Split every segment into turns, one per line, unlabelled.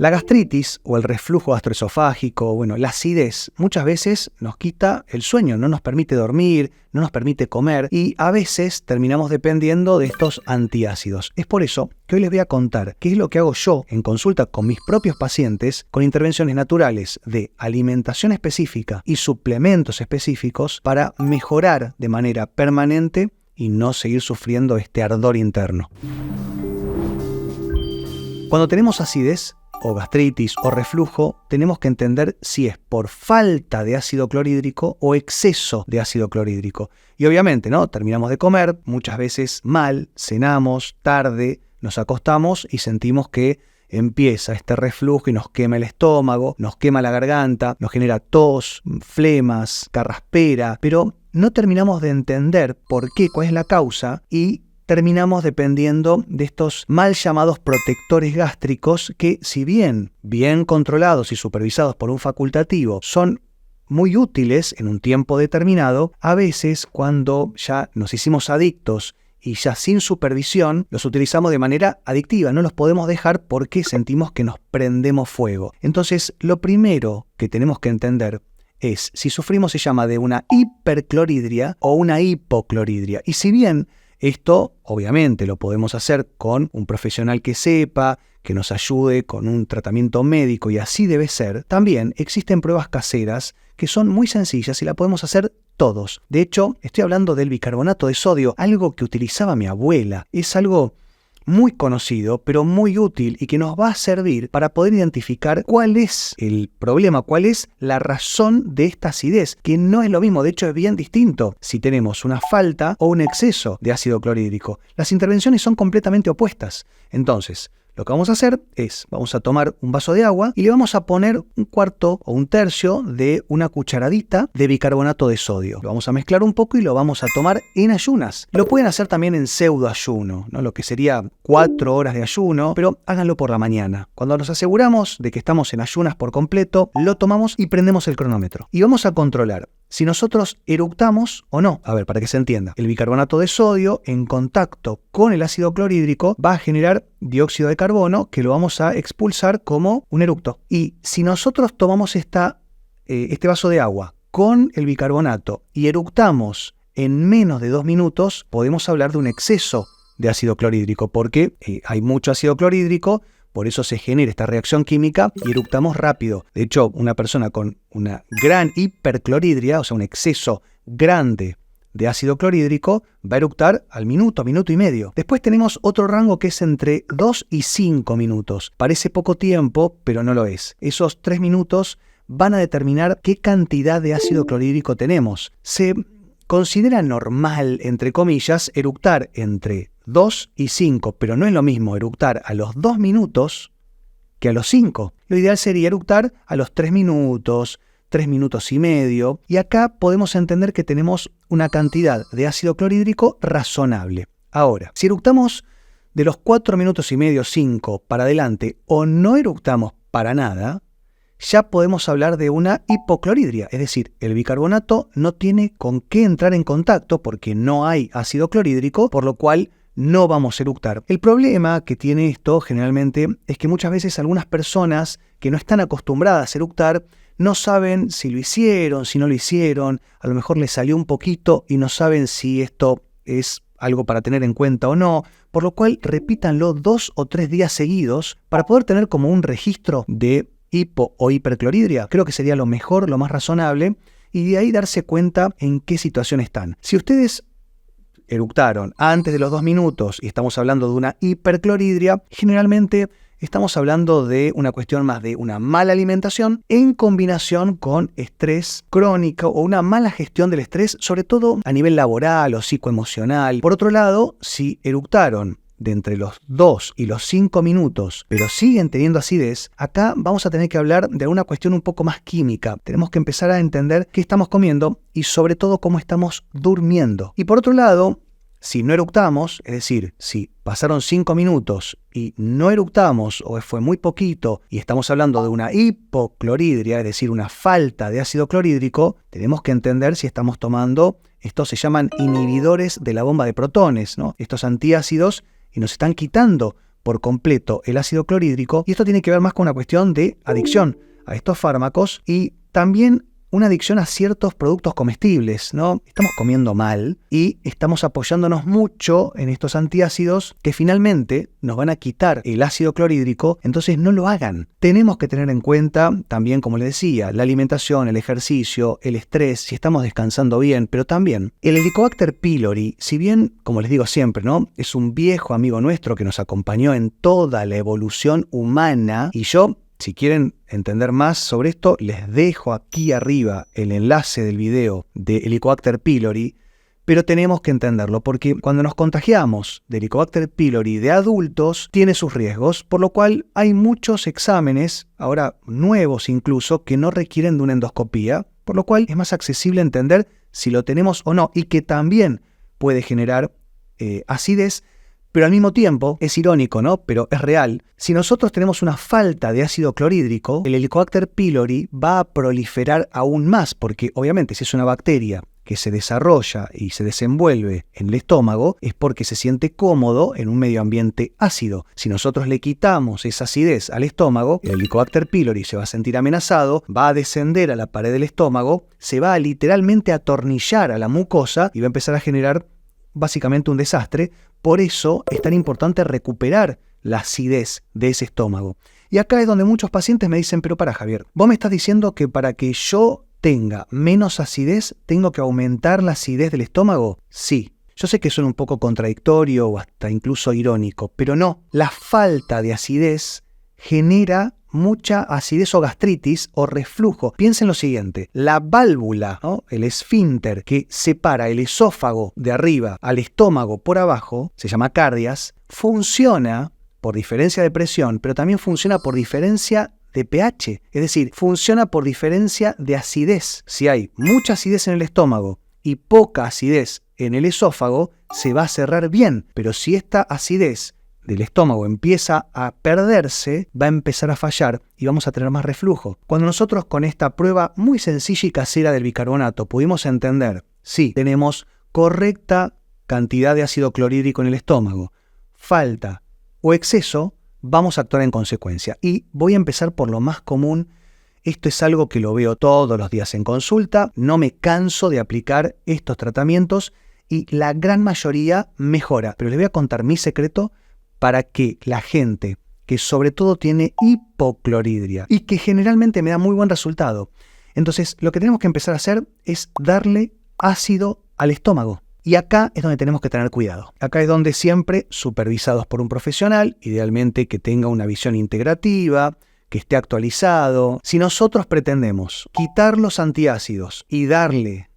La gastritis o el reflujo gastroesofágico, la acidez, muchas veces nos quita el sueño, no nos permite dormir, no nos permite comer y a veces terminamos dependiendo de estos antiácidos. Es por eso que hoy les voy a contar qué es lo que hago yo en consulta con mis propios pacientes con intervenciones naturales de alimentación específica y suplementos específicos para mejorar de manera permanente y no seguir sufriendo este ardor interno. Cuando tenemos acidez, o gastritis o reflujo, tenemos que entender si es por falta de ácido clorhídrico o exceso de ácido clorhídrico. Y obviamente, terminamos de comer, muchas veces mal, cenamos, tarde, nos acostamos y sentimos que empieza este reflujo y nos quema el estómago, nos quema la garganta, nos genera tos, flemas, carraspera, pero no terminamos de entender por qué, cuál es la causa y terminamos dependiendo de estos mal llamados protectores gástricos que, si bien controlados y supervisados por un facultativo, son muy útiles en un tiempo determinado, a veces cuando ya nos hicimos adictos y ya sin supervisión, los utilizamos de manera adictiva, no los podemos dejar porque sentimos que nos prendemos fuego. Entonces, lo primero que tenemos que entender es si sufrimos, se llama de una hiperclorhidria o una hipoclorhidria. Y si bien esto, obviamente, lo podemos hacer con un profesional que sepa, que nos ayude con un tratamiento médico y así debe ser, también existen pruebas caseras que son muy sencillas y la podemos hacer todos. De hecho, estoy hablando del bicarbonato de sodio, algo que utilizaba mi abuela. Es algo muy conocido, pero muy útil y que nos va a servir para poder identificar cuál es el problema, cuál es la razón de esta acidez, que no es lo mismo, de hecho es bien distinto si tenemos una falta o un exceso de ácido clorhídrico. Las intervenciones son completamente opuestas. Entonces, lo que vamos a hacer es, vamos a tomar un vaso de agua y le vamos a poner un cuarto o un tercio de una cucharadita de bicarbonato de sodio. Lo vamos a mezclar un poco y lo vamos a tomar en ayunas. Lo pueden hacer también en pseudoayuno, lo que sería 4 horas de ayuno, pero háganlo por la mañana. Cuando nos aseguramos de que estamos en ayunas por completo, lo tomamos y prendemos el cronómetro. Y vamos a controlar si nosotros eructamos o no. A ver, para que se entienda. El bicarbonato de sodio en contacto con el ácido clorhídrico va a generar dióxido de carbono que lo vamos a expulsar como un eructo. Y si nosotros tomamos este vaso de agua con el bicarbonato y eructamos en menos de 2 minutos, podemos hablar de un exceso de ácido clorhídrico porque hay mucho ácido clorhídrico. Por eso se genera esta reacción química y eructamos rápido. De hecho, una persona con una gran hiperclorhidria, o sea, un exceso grande de ácido clorhídrico, va a eructar al minuto y medio. Después tenemos otro rango que es entre 2 y 5 minutos. Parece poco tiempo, pero no lo es. Esos 3 minutos van a determinar qué cantidad de ácido clorhídrico tenemos. Se considera normal, entre comillas, eructar entre 2 y 5, pero no es lo mismo eructar a los 2 minutos que a los 5. Lo ideal sería eructar a los 3 minutos, 3 minutos y medio, y acá podemos entender que tenemos una cantidad de ácido clorhídrico razonable. Ahora, si eructamos de los 4 minutos y medio, 5 para adelante, o no eructamos para nada, ya podemos hablar de una hipoclorhidria, es decir, el bicarbonato no tiene con qué entrar en contacto porque no hay ácido clorhídrico, por lo cual no vamos a eructar. El problema que tiene esto generalmente es que muchas veces algunas personas que no están acostumbradas a eructar no saben si lo hicieron, si no lo hicieron, a lo mejor les salió un poquito y no saben si esto es algo para tener en cuenta o no, por lo cual repítanlo 2 o 3 días seguidos para poder tener como un registro de hipo o hiperclorhidria. Creo que sería lo mejor, lo más razonable, y de ahí darse cuenta en qué situación están. Si ustedes eructaron antes de los 2 minutos y estamos hablando de una hiperclorhidria, generalmente estamos hablando de una cuestión más de una mala alimentación en combinación con estrés crónico o una mala gestión del estrés, sobre todo a nivel laboral o psicoemocional. Por otro lado, si eructaron de entre los 2 y los 5 minutos, pero siguen teniendo acidez, acá vamos a tener que hablar de una cuestión un poco más química. Tenemos que empezar a entender qué estamos comiendo y sobre todo cómo estamos durmiendo. Y por otro lado, si no eructamos, es decir, si pasaron 5 minutos y no eructamos o fue muy poquito y estamos hablando de una hipoclorhidria, es decir, una falta de ácido clorhídrico, tenemos que entender si estamos tomando, estos se llaman inhibidores de la bomba de protones, ¿no? Estos antiácidos, y nos están quitando por completo el ácido clorhídrico, y esto tiene que ver más con una cuestión de adicción a estos fármacos y también una adicción a ciertos productos comestibles, ¿no? Estamos comiendo mal y estamos apoyándonos mucho en estos antiácidos que finalmente nos van a quitar el ácido clorhídrico, entonces no lo hagan. Tenemos que tener en cuenta también, como les decía, la alimentación, el ejercicio, el estrés, si estamos descansando bien, pero también el Helicobacter pylori, si bien, como les digo siempre, ¿no? Es un viejo amigo nuestro que nos acompañó en toda la evolución humana, y yo, si quieren entender más sobre esto, les dejo aquí arriba el enlace del video de Helicobacter pylori, pero tenemos que entenderlo porque cuando nos contagiamos de Helicobacter pylori de adultos tiene sus riesgos, por lo cual hay muchos exámenes, ahora nuevos incluso, que no requieren de una endoscopía, por lo cual es más accesible entender si lo tenemos o no y que también puede generar acidez. Pero al mismo tiempo, es irónico, ¿no? Pero es real. Si nosotros tenemos una falta de ácido clorhídrico, el Helicobacter pylori va a proliferar aún más, porque obviamente si es una bacteria que se desarrolla y se desenvuelve en el estómago, es porque se siente cómodo en un medio ambiente ácido. Si nosotros le quitamos esa acidez al estómago, el Helicobacter pylori se va a sentir amenazado, va a descender a la pared del estómago, se va a literalmente atornillar a la mucosa y va a empezar a generar básicamente un desastre. Por eso es tan importante recuperar la acidez de ese estómago. Y acá es donde muchos pacientes me dicen, pero para Javier, vos me estás diciendo que para que yo tenga menos acidez, ¿tengo que aumentar la acidez del estómago? Sí. Yo sé que suena un poco contradictorio o hasta incluso irónico, pero no. La falta de acidez genera mucha acidez o gastritis o reflujo. Piensen lo siguiente, la válvula, ¿no? El esfínter que separa el esófago de arriba al estómago por abajo, se llama cardias, funciona por diferencia de presión, pero también funciona por diferencia de pH, es decir, funciona por diferencia de acidez. Si hay mucha acidez en el estómago y poca acidez en el esófago, se va a cerrar bien, pero si esta acidez del estómago empieza a perderse, va a empezar a fallar y vamos a tener más reflujo. Cuando nosotros con esta prueba muy sencilla y casera del bicarbonato pudimos entender si tenemos correcta cantidad de ácido clorhídrico en el estómago, falta o exceso, vamos a actuar en consecuencia. Y voy a empezar por lo más común. Esto es algo que lo veo todos los días en consulta, no me canso de aplicar estos tratamientos y la gran mayoría mejora. Pero les voy a contar mi secreto para que la gente que sobre todo tiene hipocloridria y que generalmente me da muy buen resultado. Entonces, lo que tenemos que empezar a hacer es darle ácido al estómago. Y acá es donde tenemos que tener cuidado. Acá es donde siempre supervisados por un profesional, idealmente que tenga una visión integrativa, que esté actualizado. Si nosotros pretendemos quitar los antiácidos y darle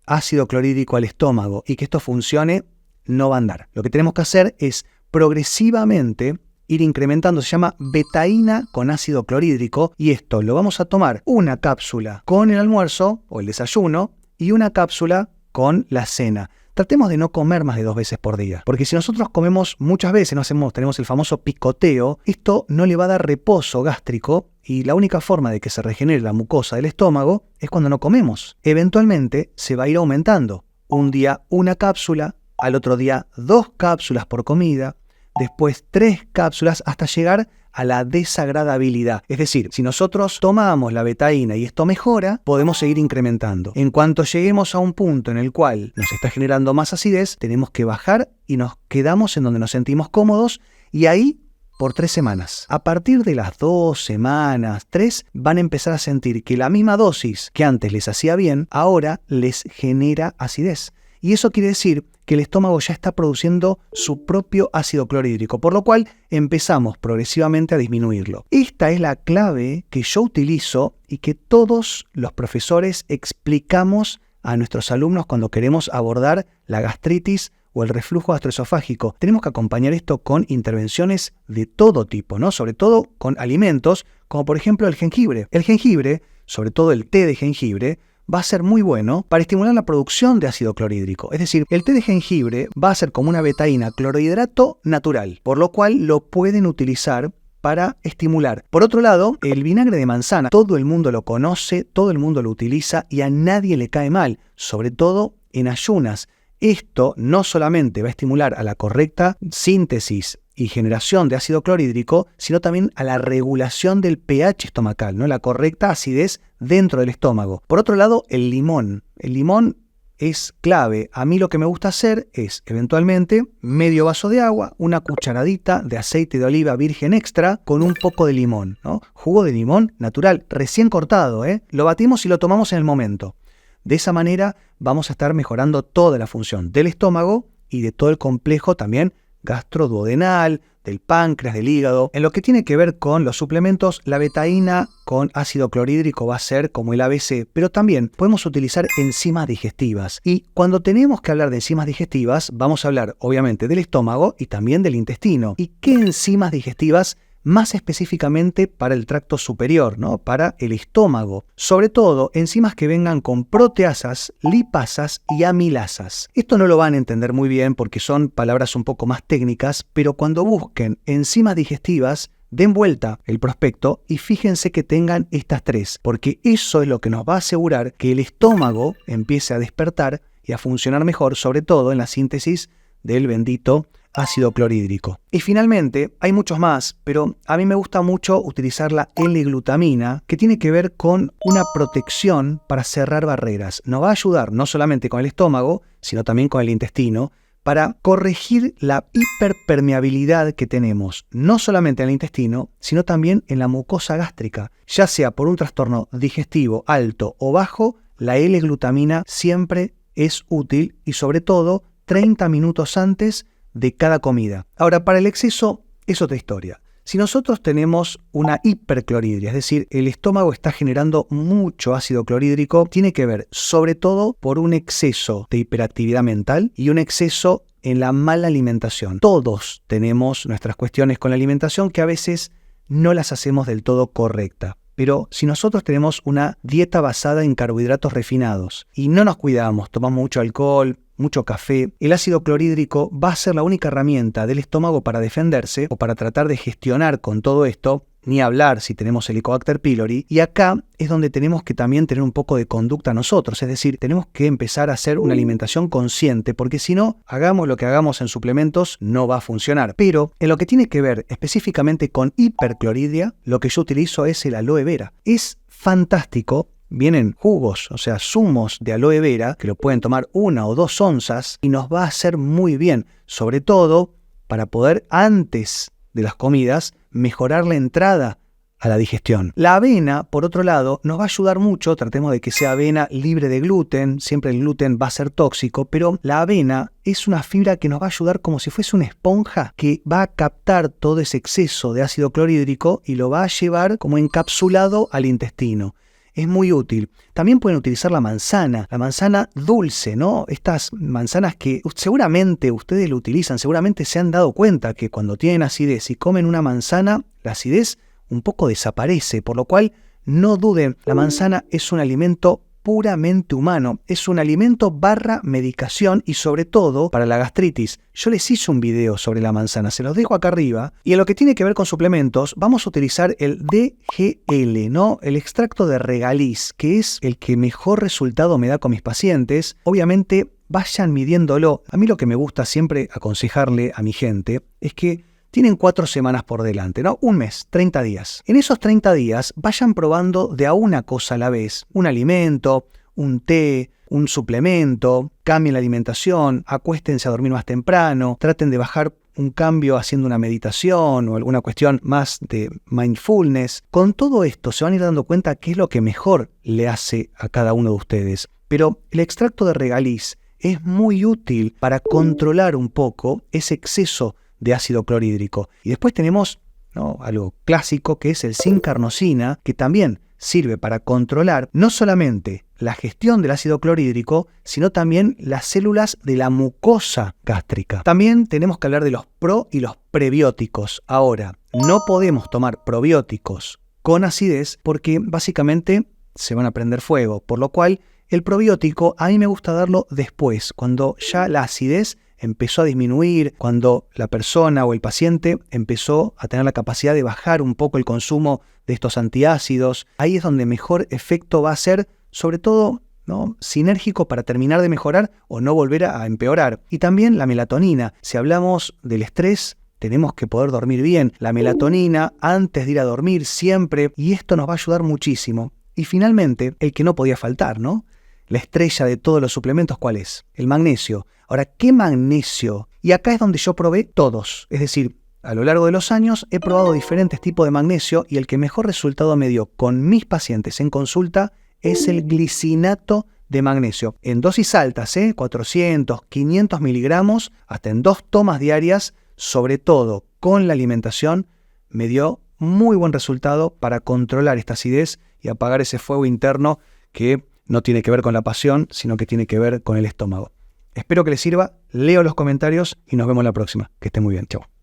ácido clorhídrico al estómago y que esto funcione, no va a andar. Lo que tenemos que hacer es progresivamente ir incrementando, se llama betaína con ácido clorhídrico, y esto lo vamos a tomar una cápsula con el almuerzo o el desayuno y una cápsula con la cena. Tratemos de no comer más de 2 veces por día, porque si nosotros comemos muchas veces, tenemos el famoso picoteo, esto no le va a dar reposo gástrico y la única forma de que se regenere la mucosa del estómago es cuando no comemos. Eventualmente se va a ir aumentando. Un día una cápsula, al otro día 2 cápsulas por comida, después 3 cápsulas hasta llegar a la desagradabilidad. Es decir, si nosotros tomamos la betaína y esto mejora, podemos seguir incrementando. En cuanto lleguemos a un punto en el cual nos está generando más acidez, tenemos que bajar y nos quedamos en donde nos sentimos cómodos y ahí por 3 semanas. A partir de las 2 semanas, 3, van a empezar a sentir que la misma dosis que antes les hacía bien, ahora les genera acidez. Y eso quiere decir que el estómago ya está produciendo su propio ácido clorhídrico, por lo cual empezamos progresivamente a disminuirlo. Esta es la clave que yo utilizo y que todos los profesores explicamos a nuestros alumnos cuando queremos abordar la gastritis o el reflujo gastroesofágico. Tenemos que acompañar esto con intervenciones de todo tipo, ¿no? Sobre todo con alimentos, como por ejemplo el jengibre. El jengibre, sobre todo el té de jengibre, va a ser muy bueno para estimular la producción de ácido clorhídrico. Es decir, el té de jengibre va a ser como una betaína clorhidrato natural, por lo cual lo pueden utilizar para estimular. Por otro lado, el vinagre de manzana, todo el mundo lo conoce, todo el mundo lo utiliza y a nadie le cae mal, sobre todo en ayunas. Esto no solamente va a estimular a la correcta síntesis y generación de ácido clorhídrico, sino también a la regulación del pH estomacal, ¿no? La correcta acidez dentro del estómago. Por otro lado, el limón. El limón es clave. A mí lo que me gusta hacer es, eventualmente, medio vaso de agua, una cucharadita de aceite de oliva virgen extra con un poco de limón, ¿no? Jugo de limón natural, recién cortado, ¿eh? Lo batimos y lo tomamos en el momento. De esa manera vamos a estar mejorando toda la función del estómago y de todo el complejo también gastroduodenal, del páncreas, del hígado. En lo que tiene que ver con los suplementos, la betaína con ácido clorhídrico va a ser como el ABC, pero también podemos utilizar enzimas digestivas. Y cuando tenemos que hablar de enzimas digestivas, vamos a hablar obviamente del estómago y también del intestino. ¿Y qué enzimas digestivas? Más específicamente para el tracto superior, ¿no? Para el estómago. Sobre todo, enzimas que vengan con proteasas, lipasas y amilasas. Esto no lo van a entender muy bien porque son palabras un poco más técnicas, pero cuando busquen enzimas digestivas, den vuelta el prospecto y fíjense que tengan estas tres, porque eso es lo que nos va a asegurar que el estómago empiece a despertar y a funcionar mejor, sobre todo en la síntesis del bendito ácido clorhídrico. Y finalmente, hay muchos más, pero a mí me gusta mucho utilizar la L-glutamina, que tiene que ver con una protección para cerrar barreras. Nos va a ayudar no solamente con el estómago, sino también con el intestino, para corregir la hiperpermeabilidad que tenemos, no solamente en el intestino, sino también en la mucosa gástrica. Ya sea por un trastorno digestivo alto o bajo, la L-glutamina siempre es útil y sobre todo 30 minutos antes de cada comida. Ahora, para el exceso es otra historia. Si nosotros tenemos una hiperclorhidria, es decir, el estómago está generando mucho ácido clorhídrico, tiene que ver sobre todo por un exceso de hiperactividad mental y un exceso en la mala alimentación. Todos tenemos nuestras cuestiones con la alimentación que a veces no las hacemos del todo correcta. Pero si nosotros tenemos una dieta basada en carbohidratos refinados y no nos cuidamos, tomamos mucho alcohol, mucho café, el ácido clorhídrico va a ser la única herramienta del estómago para defenderse o para tratar de gestionar con todo esto, ni hablar si tenemos Helicobacter pylori, y acá es donde tenemos que también tener un poco de conducta nosotros, es decir, tenemos que empezar a hacer una alimentación consciente, porque si no, hagamos lo que hagamos en suplementos, no va a funcionar. Pero en lo que tiene que ver específicamente con hiperclorhidria, lo que yo utilizo es el aloe vera. Es fantástico. Vienen jugos, o sea, zumos de aloe vera, que lo pueden tomar 1 o 2 onzas y nos va a hacer muy bien, sobre todo para poder antes de las comidas mejorar la entrada a la digestión. La avena, por otro lado, nos va a ayudar mucho, tratemos de que sea avena libre de gluten, siempre el gluten va a ser tóxico, pero la avena es una fibra que nos va a ayudar como si fuese una esponja que va a captar todo ese exceso de ácido clorhídrico y lo va a llevar como encapsulado al intestino. Es muy útil. También pueden utilizar la manzana dulce, ¿no? Estas manzanas que seguramente ustedes lo utilizan, seguramente se han dado cuenta que cuando tienen acidez y comen una manzana, la acidez un poco desaparece, por lo cual no duden, la manzana es un alimento puramente humano, es un alimento / medicación y sobre todo para la gastritis. Yo les hice un video sobre la manzana, se los dejo acá arriba, y en lo que tiene que ver con suplementos vamos a utilizar el DGL, ¿no? El extracto de regaliz, que es el que mejor resultado me da con mis pacientes. Obviamente vayan midiéndolo. A mí lo que me gusta siempre aconsejarle a mi gente es que tienen 4 semanas por delante, ¿no? Un mes, 30 días. En esos 30 días vayan probando de a una cosa a la vez. Un alimento, un té, un suplemento, cambien la alimentación, acuéstense a dormir más temprano, traten de bajar un cambio haciendo una meditación o alguna cuestión más de mindfulness. Con todo esto se van a ir dando cuenta qué es lo que mejor le hace a cada uno de ustedes. Pero el extracto de regaliz es muy útil para controlar un poco ese exceso de ácido clorhídrico. Y después tenemos, ¿no?, algo clásico que es el zinc-carnosina, que también sirve para controlar no solamente la gestión del ácido clorhídrico, sino también las células de la mucosa gástrica. También tenemos que hablar de los pro y los prebióticos. Ahora, no podemos tomar probióticos con acidez porque básicamente se van a prender fuego, por lo cual el probiótico a mí me gusta darlo después, cuando ya la acidez empezó a disminuir, cuando la persona o el paciente empezó a tener la capacidad de bajar un poco el consumo de estos antiácidos. Ahí es donde mejor efecto va a ser, sobre todo, ¿no?, sinérgico para terminar de mejorar o no volver a empeorar. Y también la melatonina. Si hablamos del estrés, tenemos que poder dormir bien. La melatonina antes de ir a dormir siempre, y esto nos va a ayudar muchísimo. Y finalmente, el que no podía faltar, ¿no? La estrella de todos los suplementos, ¿cuál es? El magnesio. Ahora, ¿qué magnesio? Y acá es donde yo probé todos. Es decir, a lo largo de los años he probado diferentes tipos de magnesio y el que mejor resultado me dio con mis pacientes en consulta es el glicinato de magnesio. En dosis altas, 400, 500 miligramos, hasta en 2 tomas diarias, sobre todo con la alimentación, me dio muy buen resultado para controlar esta acidez y apagar ese fuego interno que no tiene que ver con la pasión, sino que tiene que ver con el estómago. Espero que les sirva, leo los comentarios y nos vemos la próxima. Que estén muy bien, chao.